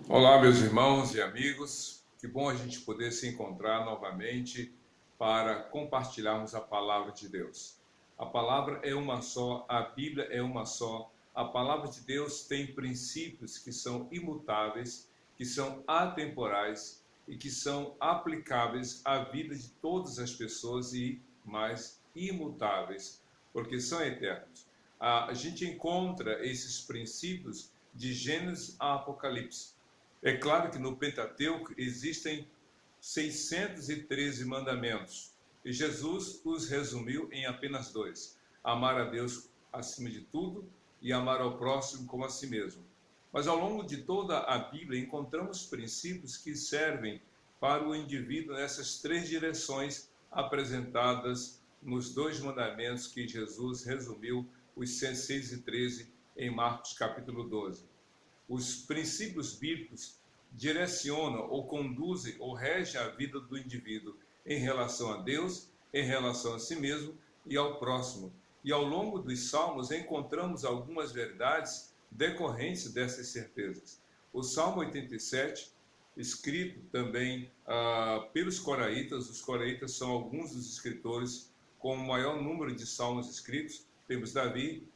Olá, meus irmãos e amigos. Que bom a gente poder se encontrar novamente para compartilharmos a palavra de Deus. A palavra é uma só, a Bíblia é uma só. A palavra de Deus tem princípios que são imutáveis, que são atemporais e que são aplicáveis à vida de todas as pessoas e mais imutáveis, porque são eternos. A gente encontra esses princípios de Gênesis a Apocalipse. É claro que no Pentateuco existem 613 mandamentos, e Jesus os resumiu em apenas dois: amar a Deus acima de tudo e amar ao próximo como a si mesmo. Mas ao longo de toda a Bíblia encontramos princípios que servem para o indivíduo nessas três direções apresentadas nos dois mandamentos que Jesus resumiu, os 613, em Marcos capítulo 12. Os princípios bíblicos direcionam ou conduzem ou regem a vida do indivíduo em relação a Deus, em relação a si mesmo e ao próximo. E ao longo dos Salmos encontramos algumas verdades decorrentes dessas certezas. O Salmo 87, escrito também pelos coraitas, os coraitas são alguns dos escritores com o maior número de salmos escritos. Temos Davi,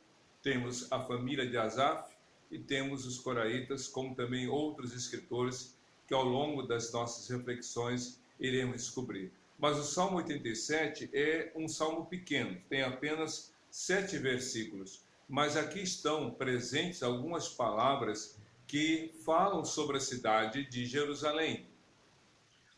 temos a família de Asaf, e temos os coraitas, como também outros escritores, que ao longo das nossas reflexões iremos descobrir. Mas o Salmo 87 é um salmo pequeno, tem apenas 7 versículos, mas aqui estão presentes algumas palavras que falam sobre a cidade de Jerusalém.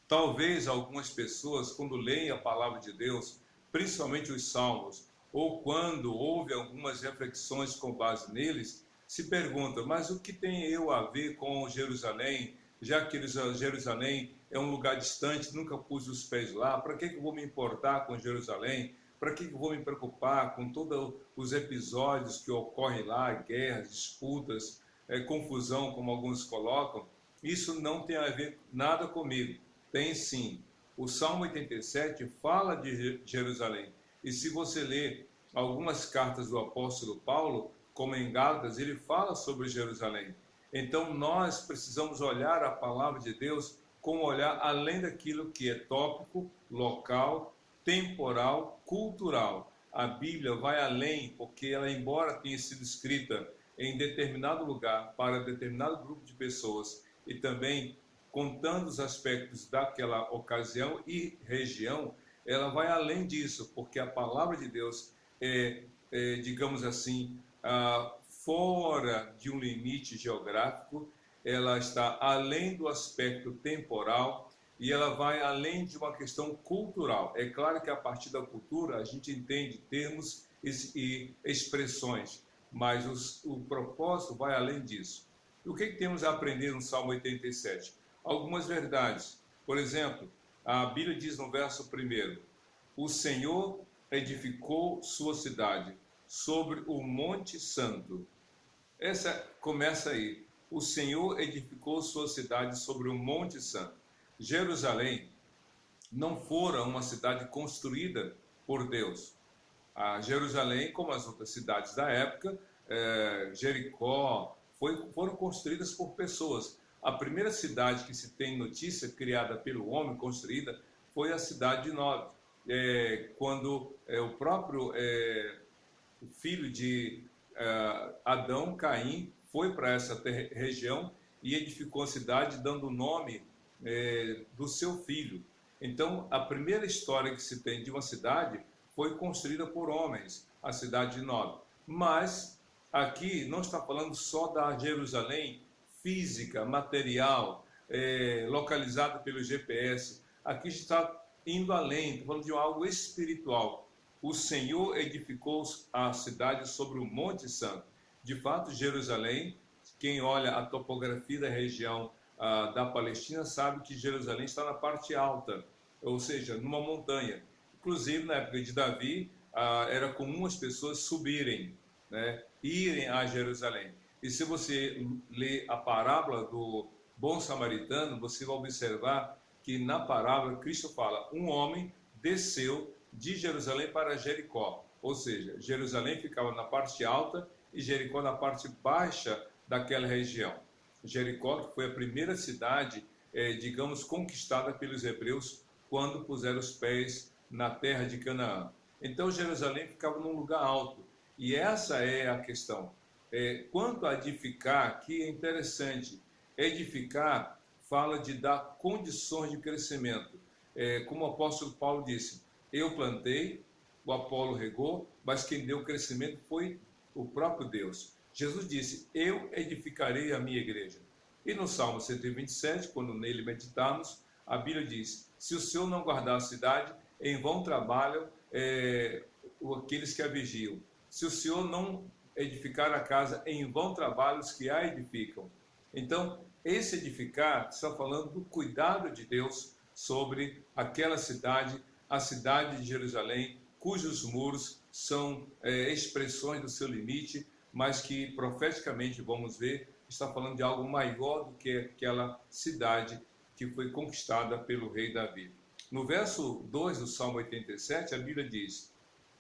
Talvez algumas pessoas, quando leem a palavra de Deus, principalmente os salmos, ou quando ouvem algumas reflexões com base neles, se pergunta: mas o que tem eu a ver com Jerusalém, já que Jerusalém é um lugar distante, nunca pus os pés lá, para que eu vou me importar com Jerusalém? Para que eu vou me preocupar com todos os episódios que ocorrem lá, guerras, disputas, confusão, como alguns colocam? Isso não tem a ver nada comigo. Tem sim. O Salmo 87 fala de Jerusalém. E se você ler algumas cartas do apóstolo Paulo, como em Gálatas, ele fala sobre Jerusalém. Então nós precisamos olhar a palavra de Deus com um olhar além daquilo que é tópico, local, temporal, cultural. A Bíblia vai além, porque ela, embora tenha sido escrita em determinado lugar, para determinado grupo de pessoas, e também contando os aspectos daquela ocasião e região, ela vai além disso, porque a palavra de Deus digamos assim, fora de um limite geográfico, ela está além do aspecto temporal e ela vai além de uma questão cultural. É claro que a partir da cultura a gente entende termos e expressões, mas o propósito vai além disso. E o que temos a aprender no Salmo 87? Algumas verdades. Por exemplo, a Bíblia diz no verso 1: o Senhor edificou sua cidade sobre o Monte Santo. Essa começa aí. O Senhor edificou sua cidade sobre o Monte Santo. Jerusalém não fora uma cidade construída por Deus. A Jerusalém, como as outras cidades da época, Jericó, foram construídas por pessoas. A primeira cidade que se tem notícia, criada pelo homem, construída, foi a cidade de Nob. Quando o próprio filho de Adão, Caim, foi para essa região e edificou a cidade, dando o nome do seu filho. Então, a primeira história que se tem de uma cidade foi construída por homens, a cidade de Nob. Mas aqui não está falando só da Jerusalém física, material, localizada pelo GPS. Aqui está indo além, está falando de algo espiritual. O Senhor edificou a cidade sobre o Monte Santo. De fato, Jerusalém, quem olha a topografia da região da Palestina sabe que Jerusalém está na parte alta, ou seja, numa montanha. Inclusive, na época de Davi, era comum as pessoas subirem, né, irem a Jerusalém. E se você ler a parábola do bom samaritano, você vai observar que na parábola Cristo fala: um homem desceu de Jerusalém para Jericó, ou seja, Jerusalém ficava na parte alta e Jericó na parte baixa daquela região. Jericó, que foi a primeira cidade, digamos, conquistada pelos hebreus quando puseram os pés na terra de Canaã. Então Jerusalém ficava num lugar alto. E essa é a questão. Quanto a edificar, aqui é interessante. Edificar fala de dar condições de crescimento. Como o apóstolo Paulo disse, eu plantei, o Apolo regou, mas quem deu crescimento foi o próprio Deus. Jesus disse, eu edificarei a minha igreja. E no Salmo 127, quando nele meditamos, a Bíblia diz, se o Senhor não guardar a cidade, em vão trabalham aqueles que a vigiam. Se o Senhor não edificar a casa, em vão trabalham os que a edificam. Então, esse edificar está falando do cuidado de Deus sobre aquela cidade, a cidade de Jerusalém, cujos muros são expressões do seu limite, mas que profeticamente, vamos ver, está falando de algo maior do que aquela cidade que foi conquistada pelo rei Davi. No verso 2 do Salmo 87, a Bíblia diz,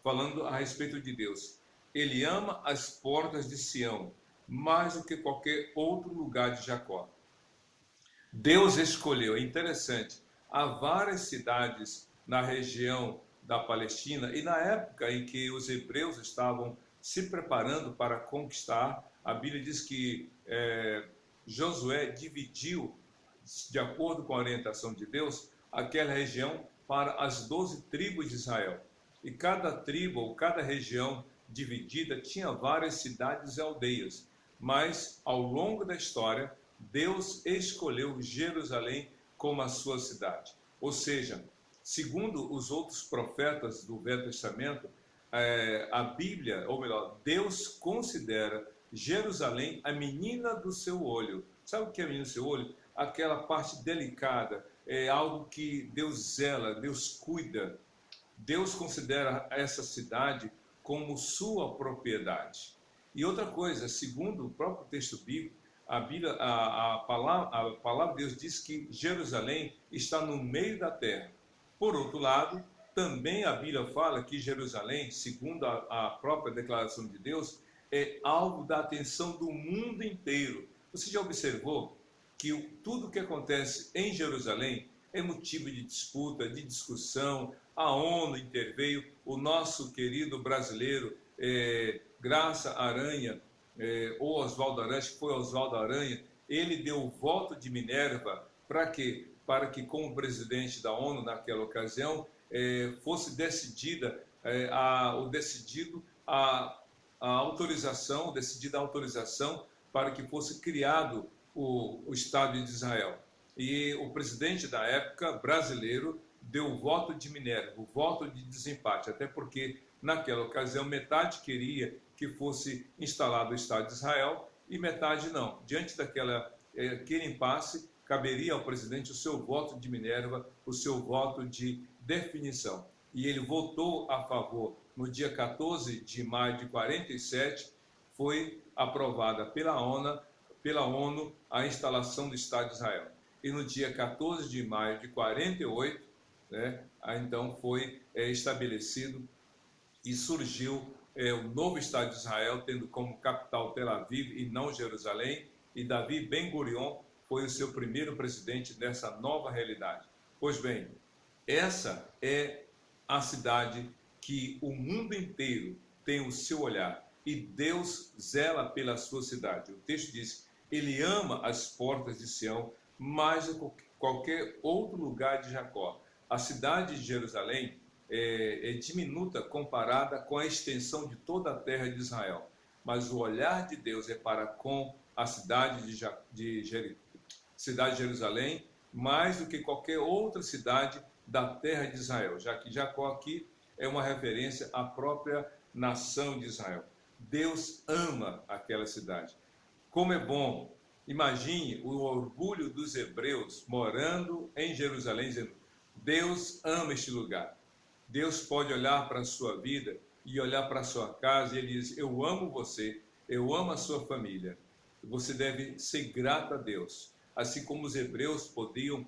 falando a respeito de Deus, ele ama as portas de Sião, mais do que qualquer outro lugar de Jacó. Deus escolheu, é interessante, há várias cidades na região da Palestina, e na época em que os hebreus estavam se preparando para conquistar, a Bíblia diz que Josué dividiu, de acordo com a orientação de Deus, aquela região para as 12 tribos de Israel. E cada tribo, ou cada região dividida, tinha várias cidades e aldeias. Mas, ao longo da história, Deus escolheu Jerusalém como a sua cidade. Ou seja, segundo os outros profetas do Velho Testamento, a Bíblia, ou melhor, Deus considera Jerusalém a menina do seu olho. Sabe o que é a menina do seu olho? Aquela parte delicada, é algo que Deus zela, Deus cuida. Deus considera essa cidade como sua propriedade. E outra coisa, segundo o próprio texto bíblico, a palavra de Deus diz que Jerusalém está no meio da terra. Por outro lado, também a Bíblia fala que Jerusalém, segundo a própria declaração de Deus, é alvo da atenção do mundo inteiro. Você já observou que tudo que acontece em Jerusalém é motivo de disputa, de discussão? A ONU interveio, o nosso querido brasileiro, Graça Aranha, ou Oswaldo Aranha, acho que foi Oswaldo Aranha, ele deu o voto de Minerva para quê? Para que, como presidente da ONU naquela ocasião, fosse decidida a autorização para que fosse criado o Estado de Israel. E o presidente da época, brasileiro, deu o voto de Minerva, o voto de desempate, até porque naquela ocasião metade queria que fosse instalado o Estado de Israel e metade não. Diante daquele impasse, caberia ao presidente o seu voto de Minerva, o seu voto de definição. E ele votou a favor. No dia 14 de maio de 47, foi aprovada pela ONU a instalação do Estado de Israel. E no dia 14 de maio de 48, então foi estabelecido e surgiu o novo Estado de Israel, tendo como capital Tel Aviv e não Jerusalém, e Davi Ben-Gurion foi o seu primeiro presidente dessa nova realidade. Pois bem, essa é a cidade que o mundo inteiro tem o seu olhar, e Deus zela pela sua cidade. O texto diz, ele ama as portas de Sião mais do que qualquer outro lugar de Jacó. A cidade de Jerusalém é diminuta comparada com a extensão de toda a terra de Israel, mas o olhar de Deus é para com a cidade de Jerusalém mais do que qualquer outra cidade da terra de Israel, já que Jacó aqui é uma referência à própria nação de Israel. Deus ama aquela cidade. Como é bom, imagine o orgulho dos hebreus morando em Jerusalém, dizendo, Deus ama este lugar. Deus pode olhar para a sua vida e olhar para a sua casa e ele diz, eu amo você, eu amo a sua família. Você deve ser grato a Deus. Assim como os hebreus podiam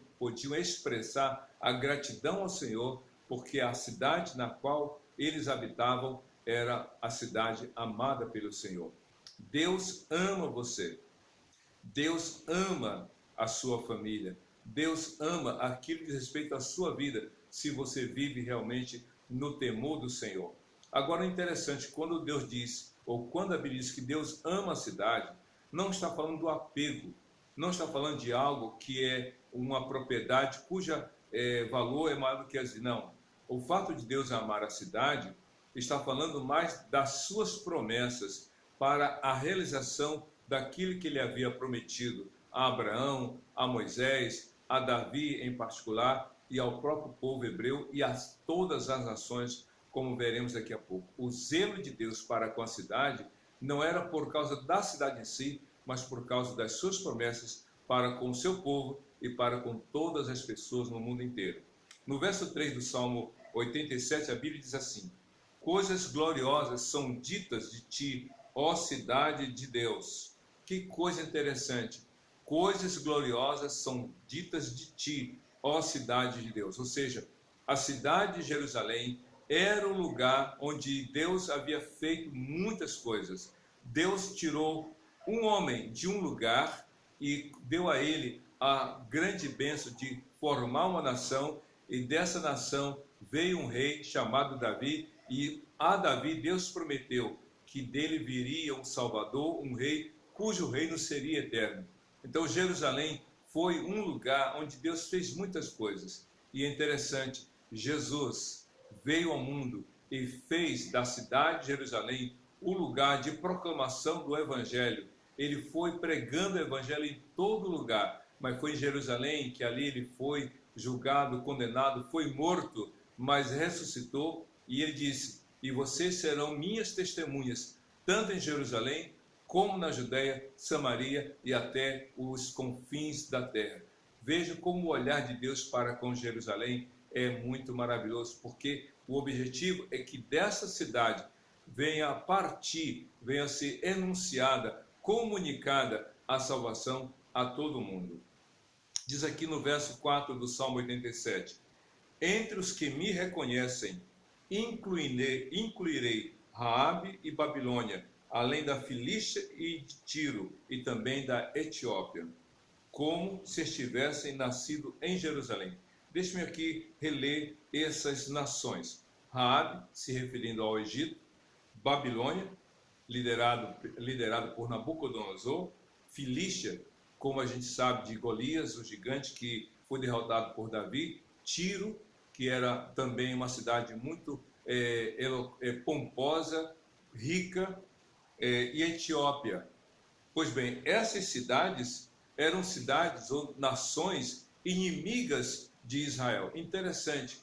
expressar a gratidão ao Senhor, porque a cidade na qual eles habitavam era a cidade amada pelo Senhor. Deus ama você. Deus ama a sua família. Deus ama aquilo que diz respeito à sua vida, se você vive realmente no temor do Senhor. Agora, é interessante, quando Deus diz, ou quando a Bíblia diz que Deus ama a cidade, não está falando do apego, não está falando de algo que é uma propriedade cuja valor é maior do que as... Não. O fato de Deus amar a cidade está falando mais das suas promessas para a realização daquilo que ele havia prometido a Abraão, a Moisés, a Davi em particular e ao próprio povo hebreu e a todas as nações, como veremos daqui a pouco. O zelo de Deus para com a cidade não era por causa da cidade em si, mas por causa das suas promessas para com o seu povo e para com todas as pessoas no mundo inteiro. No verso 3 do Salmo 87, a Bíblia diz assim: coisas gloriosas são ditas de ti, ó cidade de Deus. Que coisa interessante. Coisas gloriosas são ditas de ti, ó cidade de Deus. Ou seja, a cidade de Jerusalém era o lugar onde Deus havia feito muitas coisas. Deus tirou um homem de um lugar e deu a ele a grande bênção de formar uma nação, e dessa nação veio um rei chamado Davi, e a Davi Deus prometeu que dele viria um Salvador, um rei cujo reino seria eterno. Então Jerusalém foi um lugar onde Deus fez muitas coisas. E é interessante, Jesus veio ao mundo e fez da cidade de Jerusalém o lugar de proclamação do Evangelho. Ele foi pregando o Evangelho em todo lugar, mas foi em Jerusalém que ali ele foi julgado, condenado, foi morto, mas ressuscitou, e ele disse: e vocês serão minhas testemunhas, tanto em Jerusalém, como na Judéia, Samaria e até os confins da terra. Veja como o olhar de Deus para com Jerusalém é muito maravilhoso, porque o objetivo é que dessa cidade venha a partir, venha a ser enunciada, comunicada a salvação a todo mundo. Diz aqui no verso 4 do Salmo 87, entre os que me reconhecem, incluirei Raabe e Babilônia, além da Filístia e de Tiro, e também da Etiópia, como se estivessem nascido em Jerusalém. Deixe-me aqui reler essas nações. Raabe, se referindo ao Egito, Babilônia, liderado por Nabucodonosor, Filístia, como a gente sabe, de Golias, o gigante que foi derrotado por Davi, Tiro, que era também uma cidade muito pomposa, rica, e Etiópia. Pois bem, essas cidades eram cidades ou nações inimigas de Israel. Interessante.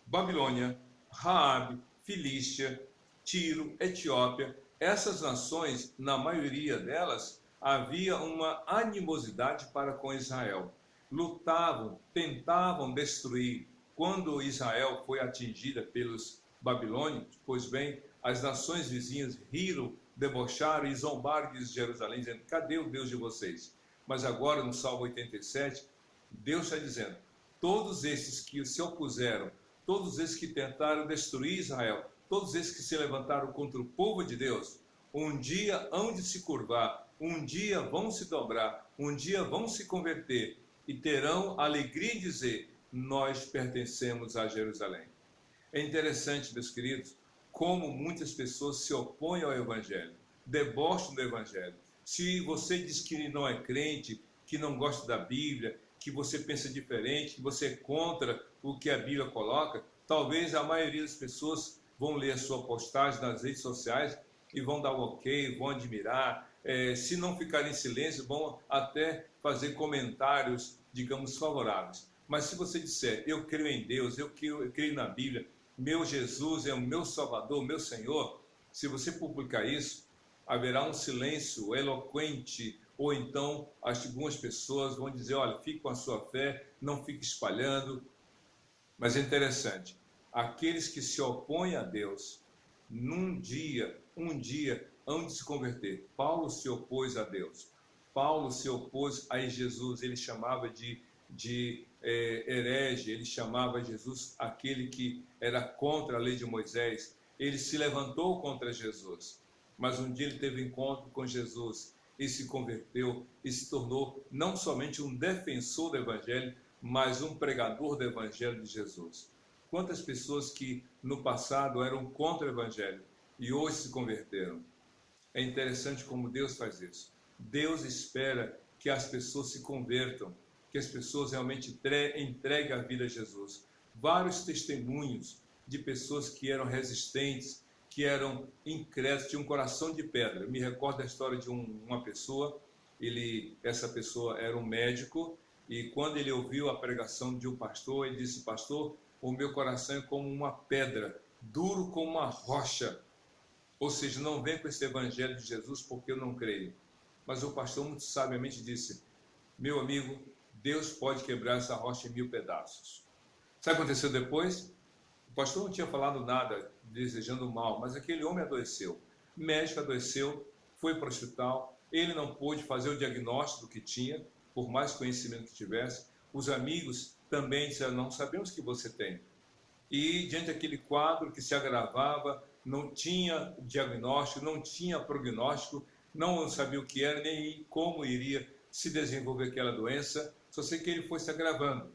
Babilônia, Raabe, Filístia, Tiro, Etiópia, essas nações, na maioria delas, havia uma animosidade para com Israel. Lutavam, tentavam destruir. Quando Israel foi atingida pelos babilônicos, pois bem, as nações vizinhas riram, debocharam e zombaram de Jerusalém, dizendo: cadê o Deus de vocês? Mas agora, no Salmo 87, Deus está dizendo: todos esses que se opuseram, todos esses que tentaram destruir Israel, todos esses que se levantaram contra o povo de Deus, um dia hão de se curvar, um dia vão se dobrar, um dia vão se converter e terão alegria em dizer: nós pertencemos a Jerusalém. É interessante, meus queridos, como muitas pessoas se opõem ao Evangelho, debocham do Evangelho. Se você diz que não é crente, que não gosta da Bíblia, que você pensa diferente, que você é contra o que a Bíblia coloca, talvez a maioria das pessoas vão ler a sua postagem nas redes sociais e vão dar um ok, vão admirar. Se não ficarem em silêncio, vão até fazer comentários, digamos, favoráveis. Mas se você disser: eu creio em Deus, eu creio na Bíblia, meu Jesus é o meu Salvador, meu Senhor, se você publicar isso, haverá um silêncio eloquente, ou então algumas pessoas vão dizer: olha, fique com a sua fé, não fique espalhando. Mas é interessante, aqueles que se opõem a Deus, um dia hão de se converter. Paulo se opôs a Deus, Paulo se opôs a Jesus, ele chamava de herege, ele chamava Jesus aquele que era contra a lei de Moisés. Ele se levantou contra Jesus, mas um dia ele teve encontro com Jesus e se converteu e se tornou não somente um defensor do Evangelho, mas um pregador do Evangelho de Jesus. Quantas pessoas que no passado eram contra o Evangelho e hoje se converteram. É interessante como Deus faz isso. Deus espera que as pessoas se convertam, que as pessoas realmente entreguem a vida a Jesus. Vários testemunhos de pessoas que eram resistentes, que eram incrédulos, tinham um coração de pedra. Eu me recordo da história de uma pessoa, essa pessoa era um médico, e quando ele ouviu a pregação de um pastor, ele disse: pastor, o meu coração é como uma pedra, duro como uma rocha. Ou seja, não vem com esse evangelho de Jesus porque eu não creio. Mas o pastor muito sabiamente disse: meu amigo, Deus pode quebrar essa rocha em 1000 pedaços. Sabe o que aconteceu depois? O pastor não tinha falado nada desejando mal, mas aquele homem adoeceu. O médico adoeceu, foi para o hospital, ele não pôde fazer o diagnóstico do que tinha, por mais conhecimento que tivesse. Os amigos também disseram: não sabemos o que você tem. E diante daquele quadro que se agravava, não tinha diagnóstico, não tinha prognóstico, não sabia o que era, nem como iria se desenvolver aquela doença, só sei que ele foi se agravando.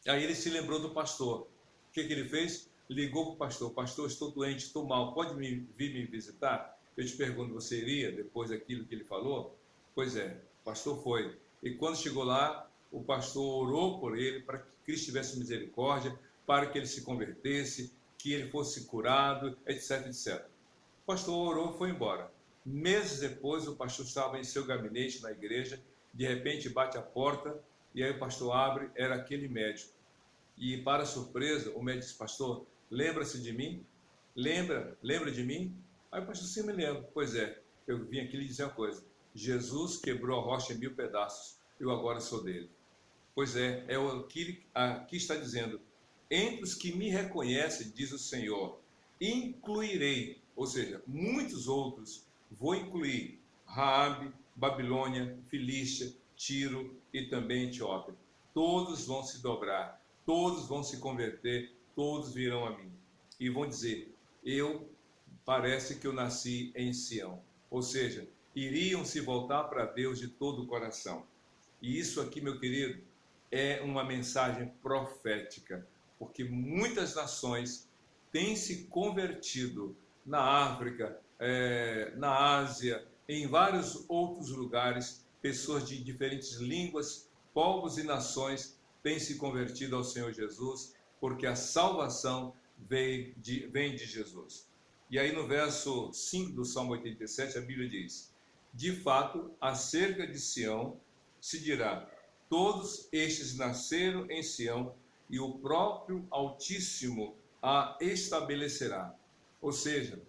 Aí ele se lembrou do pastor. O que ele fez? Ligou para o pastor: pastor, estou doente, estou mal, pode vir me visitar? Eu te pergunto, você iria depois daquilo que ele falou? Pois é, o pastor foi. E quando chegou lá, o pastor orou por ele, para que Cristo tivesse misericórdia, para que ele se convertesse, que ele fosse curado, etc, etc. O pastor orou e foi embora. Meses depois, o pastor estava em seu gabinete na igreja, de repente bate a porta, e aí o pastor abre, era aquele médico. E para surpresa, o médico disse: pastor, lembra-se de mim? Lembra de mim? Aí o pastor: sim, me lembro. Pois é, eu vim aqui lhe dizer uma coisa: Jesus quebrou a rocha em 1000 pedaços, eu agora sou dele. Pois é o que aqui está dizendo: entre os que me reconhecem, diz o Senhor, incluirei, ou seja, muitos outros vou incluir: Raabe, Babilônia, Filístia, Tiro e também Etiópia. Todos vão se dobrar, todos vão se converter, todos virão a mim e vão dizer: parece que eu nasci em Sião. Ou seja, iriam se voltar para Deus de todo o coração. E isso aqui, meu querido, é uma mensagem profética, porque muitas nações têm se convertido na África, na Ásia, em vários outros lugares. Pessoas de diferentes línguas, povos e nações têm se convertido ao Senhor Jesus, porque a salvação vem de Jesus. E aí no verso 5 do Salmo 87, a Bíblia diz: de fato, acerca de Sião se dirá: todos estes nasceram em Sião, e o próprio Altíssimo a estabelecerá. Ou seja,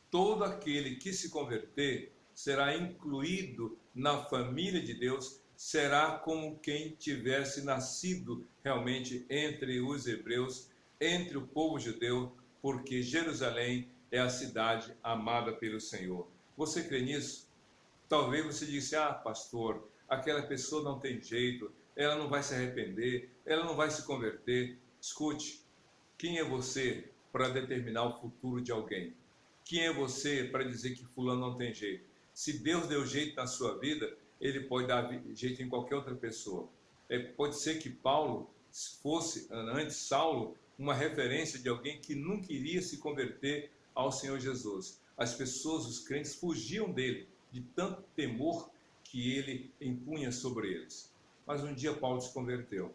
todo aquele que se converter será incluído na família de Deus, será como quem tivesse nascido realmente entre os hebreus, entre o povo judeu, porque Jerusalém é a cidade amada pelo Senhor. Você crê nisso? Talvez você disse: ah, pastor, aquela pessoa não tem jeito, ela não vai se arrepender, ela não vai se converter. Escute, quem é você para determinar o futuro de alguém? Quem é você para dizer que fulano não tem jeito? Se Deus deu jeito na sua vida, ele pode dar jeito em qualquer outra pessoa. Pode ser que Paulo fosse, antes Saulo, uma referência de alguém que nunca iria se converter ao Senhor Jesus. As pessoas, os crentes, fugiam dele, de tanto temor que ele impunha sobre eles. Mas um dia Paulo se converteu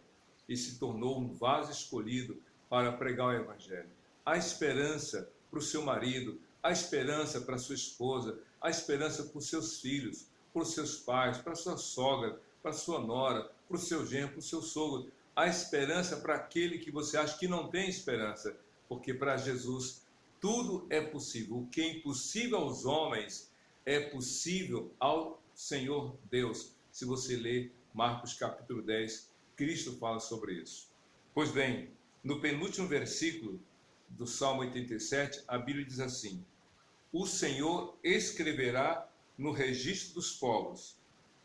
e se tornou um vaso escolhido para pregar o Evangelho. Há esperança para o seu marido, há esperança para a sua esposa, há esperança para os seus filhos, para os seus pais, para a sua sogra, para a sua nora, para o seu genro, para o seu sogro. Há esperança para aquele que você acha que não tem esperança, porque para Jesus tudo é possível. O que é impossível aos homens é possível ao Senhor Deus. Se você ler Marcos capítulo 10, Cristo fala sobre isso. Pois bem, no penúltimo versículo do Salmo 87, a Bíblia diz assim: o Senhor escreverá no registro dos povos,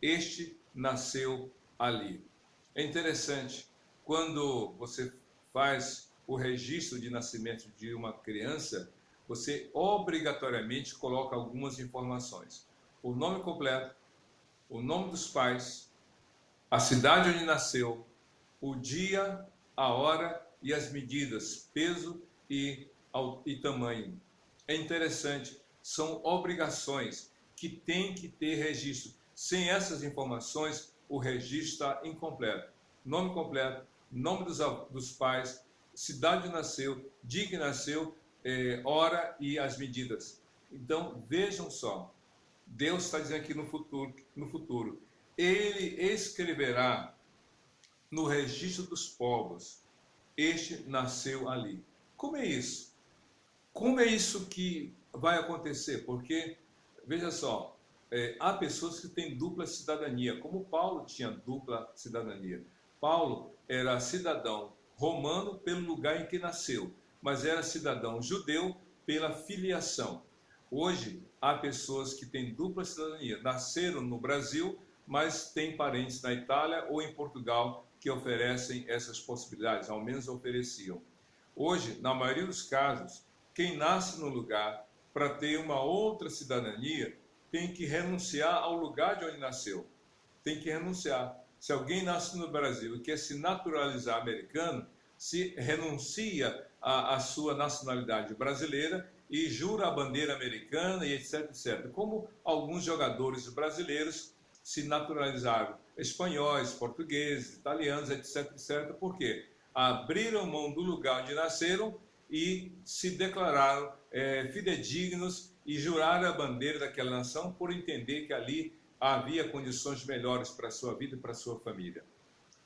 este nasceu ali. É interessante, quando você faz o registro de nascimento de uma criança, você obrigatoriamente coloca algumas informações: o nome completo, o nome dos pais, a cidade onde nasceu, o dia, a hora e as medidas, peso e tamanho. É interessante, são obrigações que tem que ter registro. Sem essas informações, o registro está incompleto. Nome completo, nome dos pais, cidade onde nasceu, dia que nasceu, hora e as medidas. Então, vejam só, Deus está dizendo aqui no futuro, Ele escreverá no registro dos povos, este nasceu ali. Como é isso? Como é isso que vai acontecer? Porque, veja só, há pessoas que têm dupla cidadania, como Paulo tinha dupla cidadania. Paulo era cidadão romano pelo lugar em que nasceu, mas era cidadão judeu pela filiação. Hoje, há pessoas que têm dupla cidadania, nasceram no Brasil, mas têm parentes na Itália ou em Portugal que oferecem essas possibilidades, ao menos ofereciam. Hoje, na maioria dos casos, quem nasce no lugar para ter uma outra cidadania tem que renunciar ao lugar de onde nasceu. Tem que renunciar. Se alguém nasce no Brasil e quer se naturalizar americano, se renuncia à sua nacionalidade brasileira e jura a bandeira americana e etc, etc. Como alguns jogadores brasileiros se naturalizaram, espanhóis, portugueses, italianos, etc, etc. Por quê? Abriram mão do lugar onde nasceram e se declararam fidedignos e juraram a bandeira daquela nação por entender que ali havia condições melhores para a sua vida e para a sua família.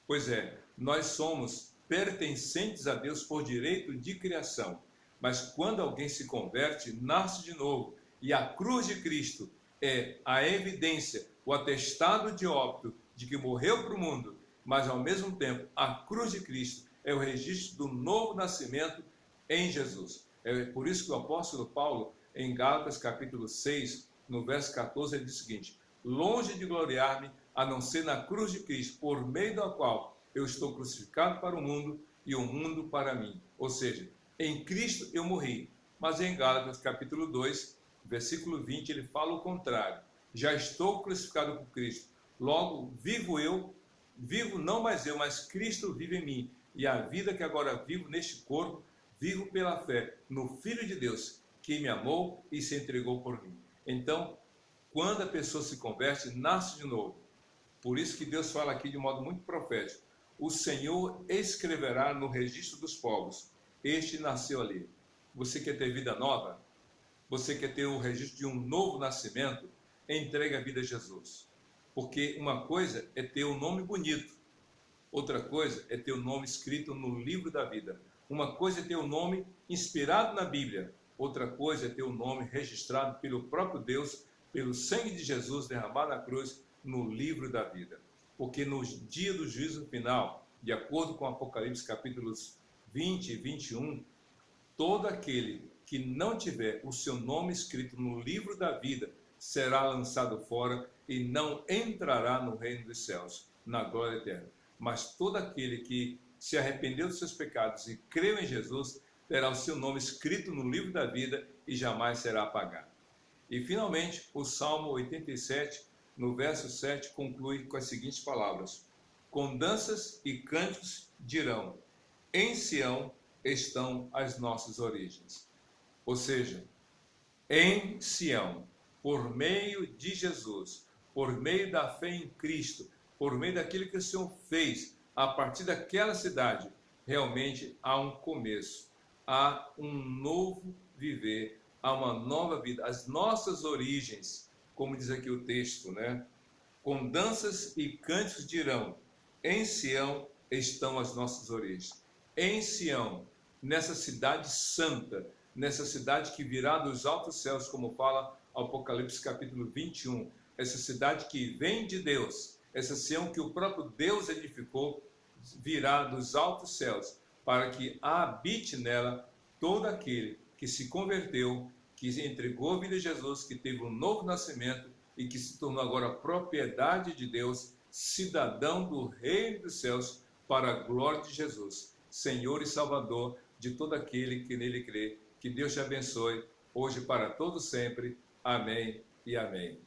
Pois é, nós somos pertencentes a Deus por direito de criação, mas quando alguém se converte, nasce de novo, e a cruz de Cristo é a evidência, o atestado de óbito de que morreu para o mundo, mas ao mesmo tempo a cruz de Cristo é o registro do novo nascimento em Jesus. É por isso que o apóstolo Paulo, em Gálatas capítulo 6, no verso 14, ele diz o seguinte: longe de gloriar-me, a não ser na cruz de Cristo, por meio da qual eu estou crucificado para o mundo e o mundo para mim. Ou seja, em Cristo eu morri. Mas em Gálatas capítulo 2, versículo 20, ele fala o contrário. Já estou crucificado por Cristo. Logo, vivo eu, vivo não mais eu, mas Cristo vive em mim. E a vida que agora vivo neste corpo, vivo pela fé no Filho de Deus, que me amou e se entregou por mim. Então, quando a pessoa se converte, nasce de novo. Por isso que Deus fala aqui de modo muito profético: o Senhor escreverá no registro dos povos, este nasceu ali. Você quer ter vida nova? Você quer ter o registro de um novo nascimento? Entregue a vida a Jesus. Porque uma coisa é ter um nome bonito, outra coisa é ter o nome escrito no livro da vida. Uma coisa é ter o nome inspirado na Bíblia, outra coisa é ter o nome registrado pelo próprio Deus, pelo sangue de Jesus derramado na cruz, no livro da vida. Porque no dia do juízo final, de acordo com Apocalipse capítulos 20 e 21, todo aquele que não tiver o seu nome escrito no livro da vida será lançado fora e não entrará no reino dos céus, na glória eterna. Mas todo aquele que se arrependeu dos seus pecados e creu em Jesus, terá o seu nome escrito no livro da vida e jamais será apagado. E finalmente, o Salmo 87, no verso 7, conclui com as seguintes palavras: com danças e cânticos dirão, em Sião estão as nossas origens. Ou seja, em Sião, por meio de Jesus, por meio da fé em Cristo, por meio daquilo que o Senhor fez, a partir daquela cidade, realmente há um começo, há um novo viver, há uma nova vida. As nossas origens, como diz aqui o texto, né? Com danças e cânticos dirão, em Sião estão as nossas origens. Em Sião, nessa cidade santa, nessa cidade que virá dos altos céus, como fala Apocalipse capítulo 21, essa cidade que vem de Deus, essa Sião que o próprio Deus edificou, virá dos altos céus, para que habite nela todo aquele que se converteu, que entregou a vida a Jesus, que teve um novo nascimento e que se tornou agora propriedade de Deus, cidadão do reino dos céus, para a glória de Jesus, Senhor e Salvador de todo aquele que nele crê. Que Deus te abençoe, hoje para todo sempre. Amém e amém.